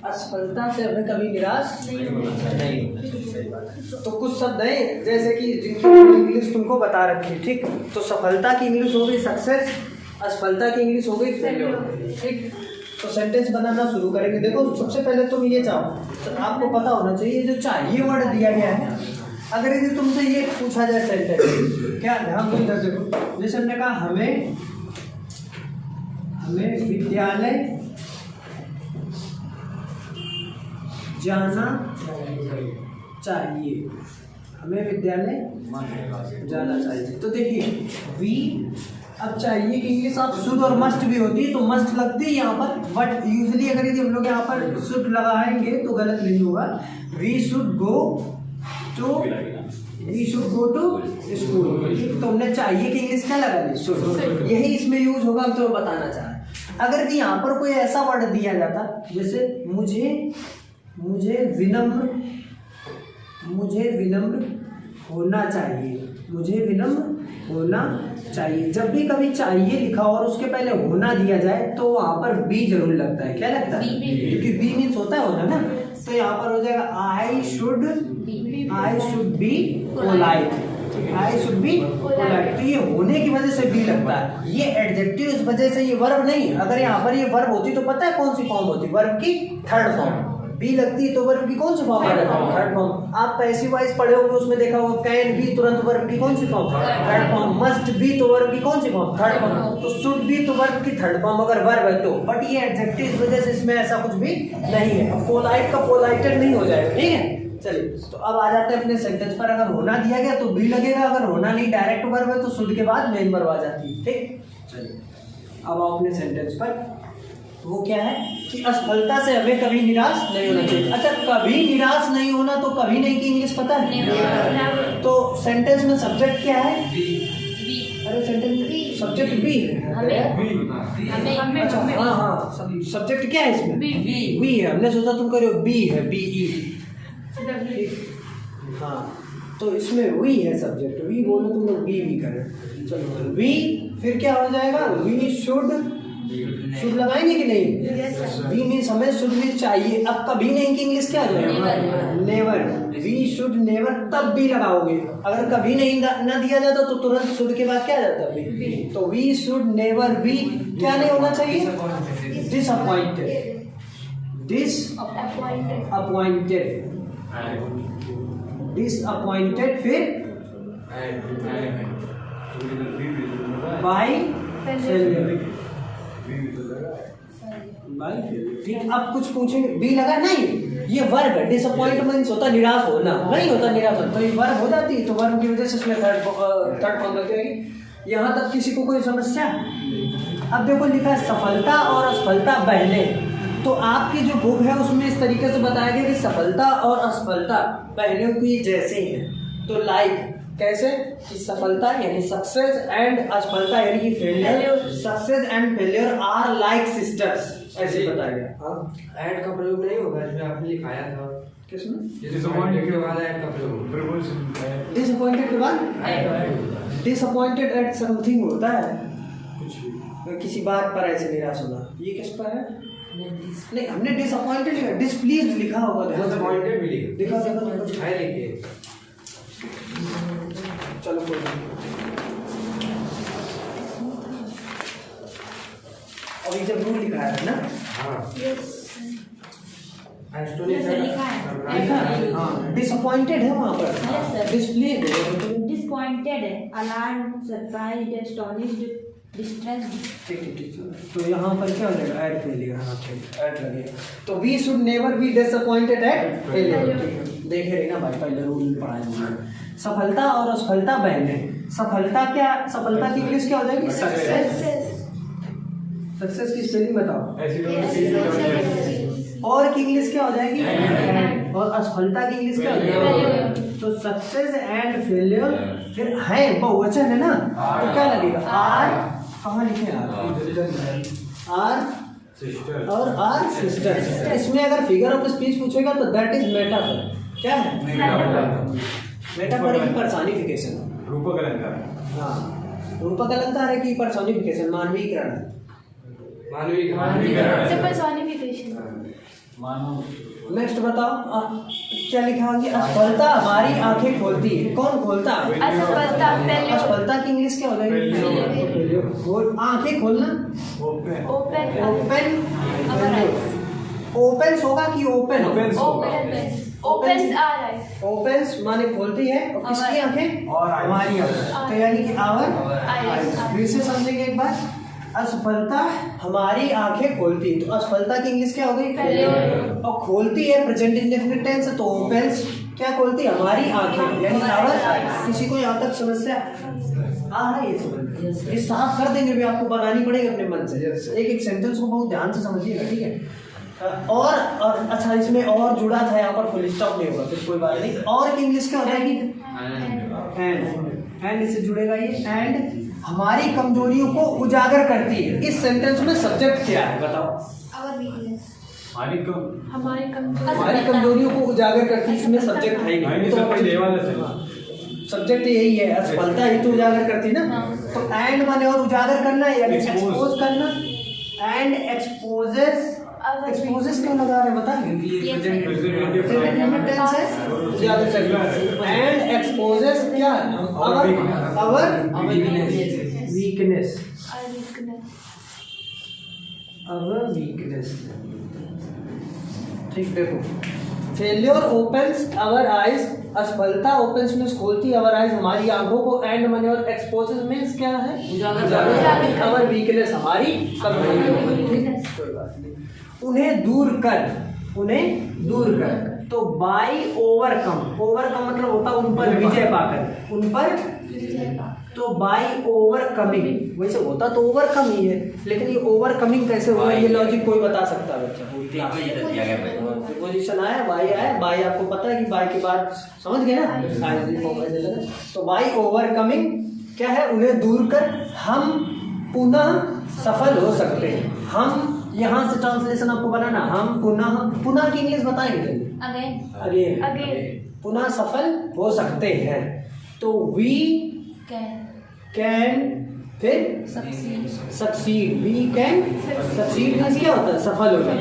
असफलता से हमें कभी निराश नहीं। तो कुछ शब्द हैं जैसे कि जिनकी इंग्लिश तुमको बता रखी है, ठीक। तो सफलता की इंग्लिश हो गई सक्सेस, असफलता की इंग्लिश हो गई फेल्योर, ठीक। तो सेंटेंस बनाना शुरू करेंगे। देखो सबसे पहले तुम ये चाहो, तो आपको पता होना चाहिए जो चाहिए वर्ड दिया गया है, अगर यदि तुमसे ये पूछा जाए सेंटेंस, क्या ध्यान दो इधर देखो। जैसे हमने कहा हमें विद्यालय जाना चाहिए, हमें विद्यालय जाना चाहिए। तो देखिए वी, अब चाहिए कि इंग्लिश आप शुड और मस्ट भी होती है, तो मस्ट लगती है यहाँ पर, बट यूजुअली अगर यदि हम लोग यहाँ पर शुड लगाएंगे तो गलत नहीं होगा। We should go to school, तो हमने चाहिए कि इंग्लिश क्या लगा दी, शुड, यही इसमें यूज होगा। हम तो बताना चाह रहे हैं अगर कि यहाँ पर कोई ऐसा वर्ड दिया जाता जैसे मुझे विनम्र होना चाहिए, मुझे विनम्र होना चाहिए। जब भी कभी चाहिए लिखा और उसके पहले होना दिया जाए तो वहाँ पर बी जरूर लगता है। क्या लगता है? क्योंकि बी मीन्स होता है होना ना। तो यहाँ पर हो जाएगा I should be polite, I should be polite. तो ये होने की वजह से बी लगता है, ये एडजेक्टिव इस वजह से, ये वर्ब नहीं। अगर यहाँ पर ये वर्ब होती तो पता है कौन सी फॉर्म होती, वर्ब की थर्ड फॉर्म। बी लगती है तो वर्ब की कौन सी फॉर्म आ जाती है, थर्ड फॉर्म। आप पैसिव वॉइस पढ़े होंगे, उसमें देखा होगा कैन बी तुरंत वर्ब की कौन सी form, third form. Must be तो वर्ब की कौन सी फॉर्म, थर्ड फॉर्म। तो शुड बी तो वर्ब की थर्ड फॉर्म अगर वर्ब है तो, बट ये एडजेक्टिव इस वजह से इसमें ऐसा कुछ भी नहीं है। अब पोलाइट का पोलाइटेड नहीं हो जाएगा, ठीक है। चलिए तो अब आ जाते हैं अपने सेंटेंस पर। अगर होना दिया गया तो बी लगेगा, अगर होना नहीं डायरेक्ट वर्ब है तो शुड के बाद मेन वर्ब आ जाती है, ठीक। चलिए अब आओ अपने सेंटेंस पर। वो क्या है कि असफलता से हमें कभी निराश नहीं होना चाहिए। अच्छा, कभी निराश नहीं होना तो कभी नहीं की इंग्लिश पता है? तो सेंटेंस में सब्जेक्ट क्या है? अरे सेंटेंस सब्जेक्ट बी है। अच्छा हाँ, सब्जेक्ट क्या है इसमें? बी है। हमने सोचा तुम करो बी है, बी ई। हाँ तो इसमें वी है सब्जेक्ट, वी बोलो तुम लोग बी करें। चलो वी, फिर क्या हो जाएगा? वी शुड लगाएंगे कि नहीं? वी मीन्स हमें शुड भी चाहिए। अब कभी नहीं की इंग्लिश क्या हो जाएगा? नेवर। वी शुड नेवर, तब भी लगाओगे। अगर कभी नहीं ना दिया जाता तो तुरंत शुड के बाद क्या जाता है? तो वी शुड नेवर बी क्या नहीं होना चाहिए? डिसअपॉइंटेड, फिर बाय फेलियर। ठीक, अब कुछ पूछेंगे बी लगा नहीं, ये वर्ब है। डिसअपॉइंटमेंट होता निराश होना, नहीं होता निराश होना। तो ये वर्ब हो जाती तो वर्ब की वजह से इसमें थर्ड फॉर्म लग जाएगी। यहाँ तक किसी को कोई समस्या? अब देखो लिखा है सफलता और असफलता बहने। तो आपकी जो बुक है उसमें इस तरीके से बताया गया कि सफलता और असफलता बहनों की जैसे हैं। तो लाइक कैसे कि सफलता यानी सक्सेस एंड असफलता यानी कि failure, success and failure are like sisters, ऐसे बताया गया। हाँ ऐड का प्रयोग नहीं होगा इसमें, आपने लिखाया था किसमें? डिसअपॉइंटेड के बाद ऐड का प्रयोग, डिसअपॉइंटेड के बाद डिसअपॉइंटेड एट समथिंग होता है कुछ भी, किसी बात पर ऐसे निराश होना। ये किस पर है? नहीं हमने डिसअपॉइंटेड लिखा, डिसप्लीज्ड लिखा होगा, डिसअपॉइंटेड भी लिखा है लिखे। चलो कोई अभी जब रूल लिखा है ना, हाँ डिसअपॉइंटेड है वहाँ पर, डिस्प्लेड है, डिसअपॉइंटेड है, अलार्म, सरप्राइज्ड, एस्टोनिश्ड, डिस्ट्रेस्ड। ठीक। तो यहाँ पर क्या हो जाएगा? Add failure. हाँ ठीक, ऐड लगेगा। तो we should never be disappointed at failure. देखे रहे ना भाई, पहले रूल पढ़ाए। सफलता और असफलता बहने। सफलता क्या, सफलता की इंग्लिश क्या हो जाएगी? सक्सेस। सक्सेस की स्पेलिंग बताओ। और की इंग्लिश क्या हो जाएगी? और असफलता की इंग्लिश क्या हो जाएगी? तो सक्सेस एंड फेलियर, फिर है बहुवचन है ना, तो क्या लगेगा? आर, कहाँ लिखे आर और आर सिस्टर्स। इसमें अगर फिगर ऑफ स्पीच पूछेगा तो दैट इज मेटाफर। क्या है? मेटाफर की पर्सोनिफिकेशन, रूपक अलंकार। हाँ रूपक अलंकार है कि पर्सोनिफिकेशन, मानवीकरण है। Personification. नेक्स्ट बताओ क्या लिखा है? असफलता हमारी आंखें खोलती है। कौन खोलता है? असफलता, failure. असफलता की इंग्लिश क्या हो जाएगी? आंखें खोलना। Open. Open Our eyes. Opens होगा कि ओपन होगा? Opens our eyes. ओपन्स माने खोलती है। और किसकी आंखें? हमारी आंखें। तो यानी कि आवर Eyes. फिर से समझेंगे एक बार। असफलता हमारी आंखें खोलती है, तो असफलता की इंग्लिश क्या हो गई? Failure. और खोलती है प्रेजेंट इंडेफिनिट टेंस, तो ओपन्स क्या खोलती है? हमारी आंखें, यानी आवर। किसी को यहाँ तक समस्या आ रहा है? ये समझ ये साफ कर देंगे भी, आपको बनानी पड़ेगी अपने मन से। एक एक सेंटेंस को बहुत ध्यान से समझिएगा, ठीक है? और अच्छा, इसमें और जुड़ा था यहाँ पर, फुल स्टॉप नहीं होगा, फिर कोई बात नहीं। और की इंग्लिश क्या हो जाएगी? एंड इससे जुड़ेगा ये। एंड हमारी कमजोरियों को उजागर करती है। इस सेंटेंस में सब्जेक्ट क्या है बताओ? Our weakness. हमारी हमारी कमजोरियों को उजागर करती है, इसमें सब्जेक्ट है ही नहीं। तो सब्जेक्ट यही है, असफलता ही तो उजागर करती ना। तो एंड माने और उजागर करना, यानी एक्सपोज करना। एंड एक्सपोजेस, एक्सपोजेस क्यों लगा रहे हैं बताएंगे? एंड एक्सपोजेस क्या? Our weakness. आवर वीकनेस, ठीक। देखो, फेल्योर ओपन्स आवर आइज, असफलता ओपन्स मींस खोलती आवर आइज, हमारी आंखों को। एंड माने और एक्सपोजेस मींस क्या है? उजागर। आवर वीकनेस हमारी कमजोरियों को, ठीक है? कोई बात नहीं। उन्हें दूर कर, उन्हें दूर कर। तो बाई ओवरकम, ओवरकम मतलब होता है उन पर विजय पाकर, उन पर। तो बाई ओवरकमिंग, वैसे होता तो ओवरकम ही है, लेकिन ये ओवरकमिंग कैसे हुआ, ये लॉजिक कोई बता सकता है बच्चा? पोजीशन आया, बाई आया, बाई आपको पता है कि बाई के बाद समझ गए ना? तो बाई ओवरकमिंग क्या है? उन्हें दूर कर हम पुनः सफल हो सकते हैं। हम यहाँ से ट्रांसलेशन आपको बनाना, हम पुनः, पुनः की इंग्लिश बताएंगे चलिए। अगेन, पुनः सफल हो सकते हैं। तो वी कैन फिर succeed, we can succeed means क्या होता है? सफल होना।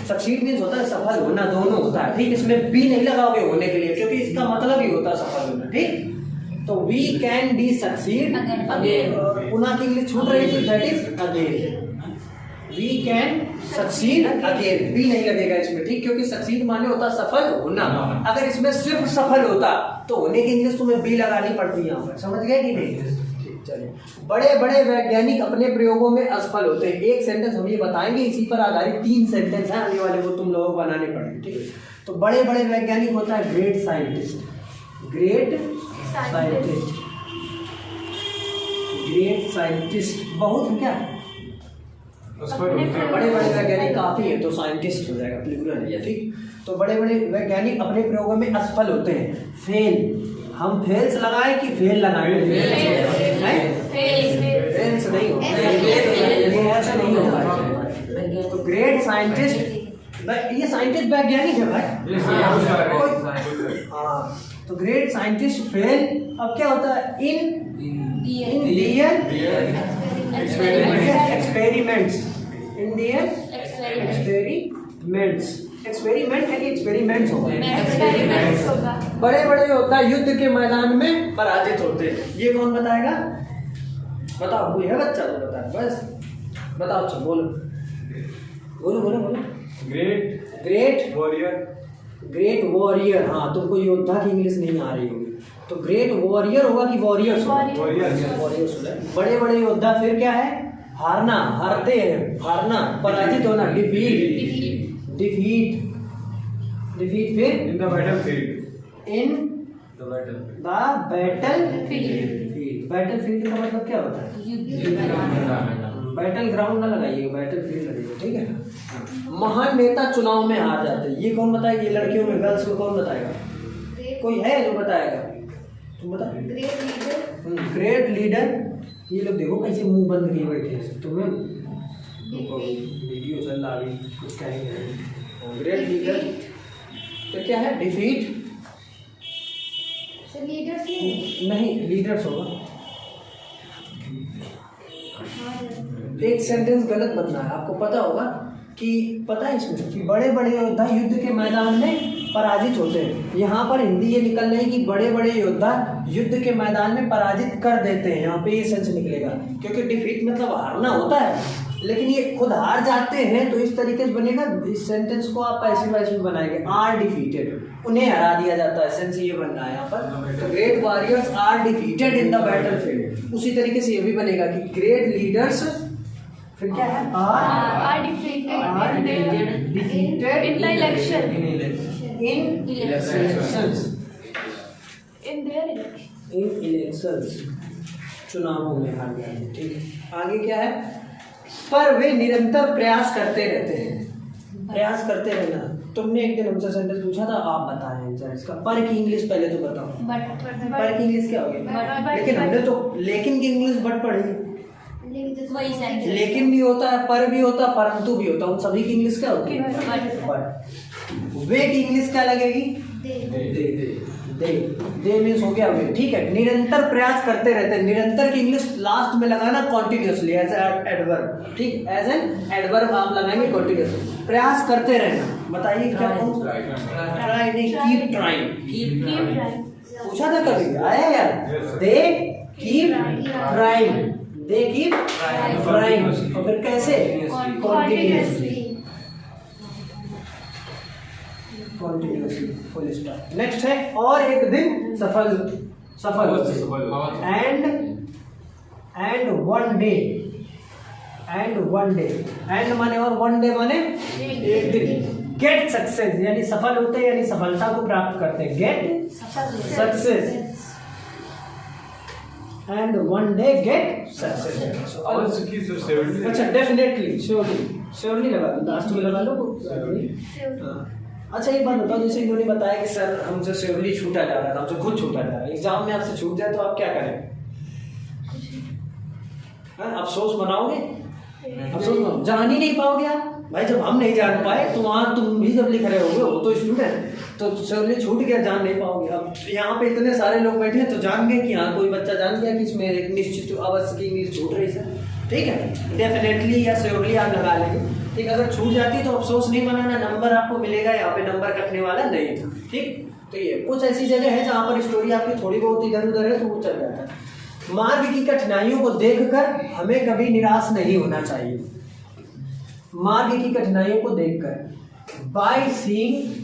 सक्सीड मीन्स होता है सफल होना, दोनों होता है, ठीक? इसमें बी नहीं लगाओगे होने के लिए, क्योंकि इसका मतलब ही होता है सफल होना, ठीक? तो we can be succeed again. पुनः की इंग्लिश छूट रही थी, that is again. We can succeed again, be नहीं लगेगा इसमें, ठीक? क्योंकि सक्सीड माने होता सफल होना। अगर इसमें सिर्फ सफल होता तो होने की इंग्लिश तुम्हें बी लगानी पड़ती है यहाँ पर, समझ गए कि नहीं? चलिए, बड़े बड़े वैज्ञानिक अपने प्रयोगों में असफल होते हैं। एक सेंटेंस हम ये बताएंगे, इसी पर आधारित 3 सेंटेंस हैं आने वाले, वो तुम लोगों को बनाने पड़ेंगे, ठीक है? तो बड़े बड़े वैज्ञानिक होता है great scientist, great scientist, great scientist बहुत क्या? बड़े बड़े वैज्ञानिक काफी है, तो साइंटिस्ट हो जाएगा, प्लूरल है, ठीक? तो बड़े बड़े वैज्ञानिक अपने प्रयोगों में असफल होते हैं। फेल, हम फेल्स लगाए कि फेल लगाए? फेल्स नहीं होगा, ऐसा नहीं होगा। तो ग्रेट साइंटिस्ट, ये साइंटिस्ट वैज्ञानिक है भाई। हाँ, तो ग्रेट साइंटिस्ट फेल। अब क्या होता है? इन दियर एक्सपेरिमेंट्स, इन दियर एक्सपेरिमेंट्स, एक्सपेरिमेंट है कि एक्सपेरिमेंट्स होगा? बड़े बड़े होता है युद्ध के मैदान में पराजित होते हैं। ये कौन बताएगा? बताओ, कोई है बच्चा तो बताए, बस बताओ। अच्छा बोलो बोलो बोलो बोलो। Great warrior, great warrior. हाँ, तुमको योद्धा की इंग्लिश नहीं आ रही होगी, तो ग्रेट वॉरियर होगा कि वॉरियर्स? वॉरियर्स। बड़े बड़े योद्धा फिर क्या है? हारना, हारते हैं, हारना, पराजित होना, डिफीट, डिफीट, डिफीट। फिर in the battle field, in the battle field. Battle field का मतलब क्या होता है? बैटल ग्राउंड ना लगाइए, बैटल फील्ड लगाइए, ठीक है? महान नेता चुनाव में हार जाते हैं, ये कौन बताएगा? ये लड़कियों में, गर्ल्स में कौन बताएगा? कोई है जो बताएगा? तुम बता। Great leader. ये लोग देखो कैसे मुंह बंद किए बैठे हैं, तुम्हें वीडियो चल रहा अभी, कुछ कहेंगे। ग्रेट लीडर तो क्या है? डिफीट, नहीं लीडर्स होगा, एक सेंटेंस गलत बनना है। आपको पता होगा कि पता है इसमें कि बड़े बड़े योद्धा युद्ध के मैदान में पराजित होते हैं। यहाँ पर हिंदी ये निकल रही है कि बड़े बड़े योद्धा युद्ध के मैदान में पराजित कर देते हैं। यहाँ पे ये सेंस निकलेगा, क्योंकि डिफीट मतलब हारना होता है, लेकिन ये खुद हार जाते हैं तो इस तरीके से बनेगा। इस सेंटेंस को आप ऐसे वैसे बनाएंगे, आर डिफीटेड, उन्हें हरा दिया जाता है। सेंस ये बनना है यहाँ पर, great warriors are defeated in the battlefield. उसी तरीके से ये भी बनेगा कि ग्रेट लीडर्स, फिर क्या है, Are defeated in the election. in elections, In their election. in elections, चुनावों में हार गए हैं। ठीक है, आगे क्या है, पर वे निरंतर प्रयास करते रहते हैं। प्रयास करते रहना। तुमने एक दिन हमसे सेंटेंस पूछा था, आप बताएं आंसर इसका। पर की इंग्लिश पहले तो बताओ, पर की इंग्लिश क्या होगी? लेकिन हमने तो लेकिन की इंग्लिश बट पढ़ी। लेकिन भी होता है, पर भी होता है, परंतु भी होता है। उन सभी की इंग्लिश क्या होती है? बट। वे की इंग्लिश क्या लगेगी? दे मीन्स हो गया वे। ठीक है, निरंतर प्रयास करते रहते हैं। निरंतर की इंग्लिश लास्ट में लगाना कॉन्टिन्यूसली एज एडवर्ब। ठीक, एज एन एडवर्ब आप लगाएंगे कॉन्टिन्यूसली। प्रयास करते रहना, बताइए क्या? ट्राई नहीं, कीप ट्राइंग। पूछा था कभी, आया यार? They keep trying, they keep trying. और फिर कैसे? Continuously, continuously, full stop. Next है, और एक दिन सफल होते। एंड वन डे, एंड माने और वन डे माने एक दिन। गेट सक्सेस यानी सफल होते हैं, यानी सफलता को प्राप्त करते हैं। Get success and one day get success. अच्छा, डेफिनेटली, श्योरली लगा दो, लास्ट में लगा लो। अच्छा, एक बात बताओ, जैसे इन्होंने बताया कि सर हमसे श्योरली छूटा जा रहा था, हमसे खुद छूटा जा रहा है। एग्जाम में आपसे छूट जाए तो आप क्या करें? अफसोस मनाओगे? अफसोस जान ही नहीं पाओगे आप भाई। जब हम नहीं जान पाए तो वहाँ तुम भी जब लिख रहे होगे, वो तो स्टूडेंट, तो श्योरली छूट गया, जान नहीं पाओगे। अब यहाँ पे इतने सारे लोग बैठे हैं तो जान गए कि हाँ, कोई बच्चा जान गया कि इसमें एक निश्चित अवश्य की इंग्लिश छूट रही है। ठीक है, डेफिनेटली या श्योरली आप लगा लेंगे। ठीक, अगर छूट जाती तो अफसोस नहीं मनाना, नंबर आपको मिलेगा। यहाँ पे नंबर कटने वाला नहीं था। ठीक, तो ये कुछ ऐसी जगह है जहाँ पर स्टोरी आपकी थोड़ी बहुत इधर उधर है तो वो चल जाता है। मार्ग की कठिनाइयों को देखकर हमें कभी निराश नहीं होना चाहिए। मार्ग की कठिनाइयों को देखकर, बाय सीइंग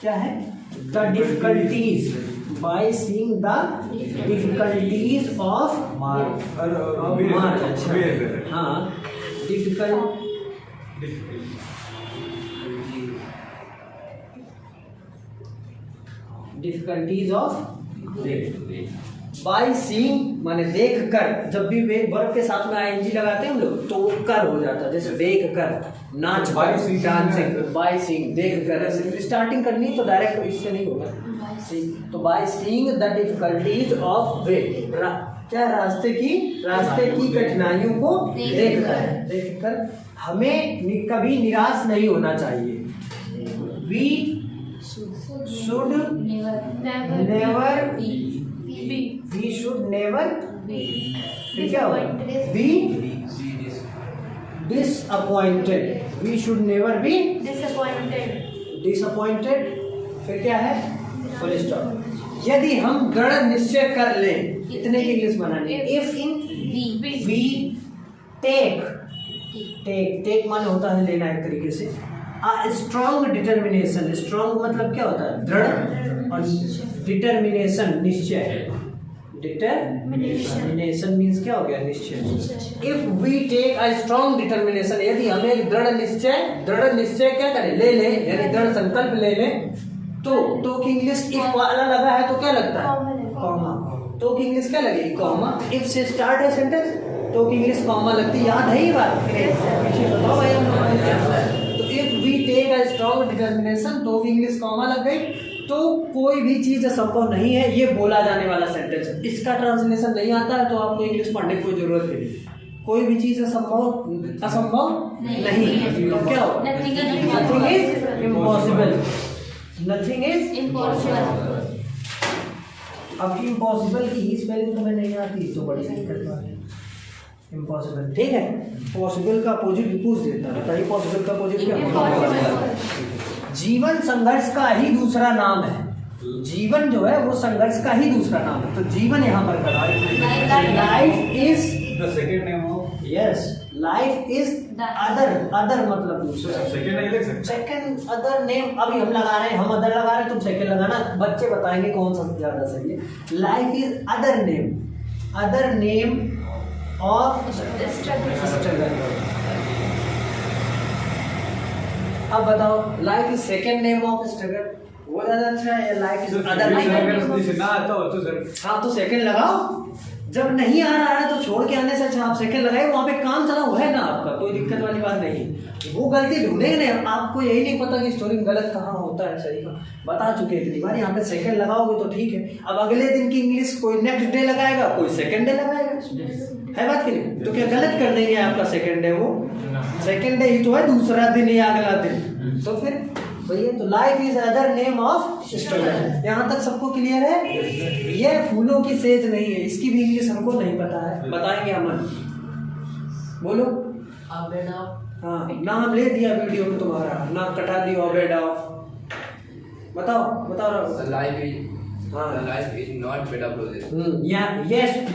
क्या है? The difficulties, by seeing the difficulties of मार्ग। हाँ, डिफिकल्टीज ऑफ बाय सीइंग माने देख कर। जब भी वे वर्ब के साथ में आईएनजी लगाते हैं हम लोग तो कर हो जाता है, जैसे देख कर, नाच कर, डांसिंग। बाय सीइंग, देख कर। ऐसे स्टार्टिंग करनी तो डायरेक्ट इससे नहीं होगा। तो by seeing the difficulties of वे, क्या रास्ते की कठिनाइयों को देखकर हमें कभी निराश नहीं होना चाहिए। वी शुड नेवर क्या होगा? Be disappointed. We should never be disappointed. फिर क्या है? Full stop. यदि हम दृढ़ निश्चय कर लें, इतने की इंग्लिश बनानी। इफ वी टेक माने होता है लेना एक तरीके से। स्ट्रॉन्ग डिटर्मिनेशन, स्ट्रॉन्ग मतलब क्या होता है? दृढ़, और डिटर्मिनेशन निश्चय। डिटर्मिनेशन मीन्स क्या हो गया? निश्चय। If we take a strong determination, यदि हम एक दृढ़ निश्चय क्या करें? ले ले, यानी दृढ़ संकल्प ले ले। तो की इंग्लिश इफ वाला लगा है तो क्या लगता है? कॉमा। तो की इंग्लिश क्या लगेगी? कॉमा। इफ से स्टार्ट है सेंटेंस तो की इंग्लिश कॉमा लगती है। याद है ये बात? पीछे बताओ भाई हम। तो if we take a strong determination तो की इंग्लिश कॉमा लग गई। तो कोई भी चीज असंभव नहीं है, ये बोला जाने वाला सेंटेंस है। इसका ट्रांसलेशन नहीं आता है तो आपको इंग्लिश पढ़ने की कोई जरूरत नहीं। कोई भी चीज असंभव नहीं, तो क्या होगा? Nothing is impossible. अब इम्पॉसिबल की ही स्पेलिंग तुम्हें नहीं आती तो बड़ी दिक्कत बात है। इम्पॉसिबल, ठीक है। पॉसिबल का अपोजिट पूछ देता है, बताइए पॉसिबल का अपोजिट क्या है? जीवन संघर्ष का ही दूसरा नाम है। जीवन जो है वो संघर्ष का ही दूसरा नाम है, तो जीवन यहाँ पर करा है। Life is The second name of yes, life is other, other मतलब दूसरा। second नहीं लिख सकते। सेकंड अदर नेम, अभी हम लगा रहे हैं, हम अदर लगा रहे हैं, तुम सेकंड लगाना, बच्चे बताएंगे कौन सा ज्यादा सही है। Life is other name, other name of struggle. अब बताओ life is second name of struggle, वो ज्यादा अच्छा है या लाइफ इज अदर नेम? जिसे ना आता हो तो सर हाँ तो सेकंड लगाओ, जब नहीं आ रहा है तो छोड़ के आने से अच्छा आप सेकंड लगाए, वहाँ पे काम चला हुआ है ना आपका, कोई दिक्कत वाली बात नहीं है। वो गलती ढूंढेंगे नहीं, आपको यही नहीं पता कि स्टोरी में गलत कहाँ होता है, सही का बता चुके इतनी बार। यहाँ पे सेकंड लगाओगे तो ठीक है। अब अगले दिन की इंग्लिश कोई नेक्स्ट डे लगाएगा, कोई सेकंड डे लगाएगा, है बात की नहीं? तो क्या गलत कर देंगे आपका सेकंड डे? वो सेकंड डे ही तो है, दूसरा दिन या अगला दिन, तो फिर भैया तो life is other name of struggle. यहाँ तक सबको क्लियर है? ये फूलों की सेज नहीं है, इसकी भी इंग्लिश हमको नहीं पता है, बताएंगे अमन, बोलो। हाँ नाम ले दिया वीडियो में तुम्हारा, नाम कटा दिया ऑबेड ऑफ, बताओ बताओ। Life is not made of roses.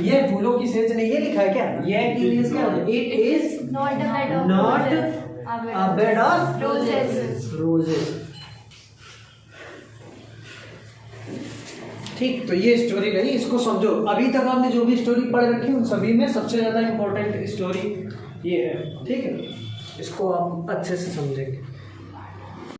ये फूलों की सेज नहीं, ये लिखा है क्या? ये इंग्लिश क्या है? It is Not a bed of roses. ठीक, तो ये स्टोरी रही, इसको समझो। अभी तक आपने जो भी स्टोरी पढ़ रखी उन सभी में सबसे ज्यादा इम्पोर्टेंट स्टोरी ये है, ठीक है? इसको आप अच्छे से समझेंगे।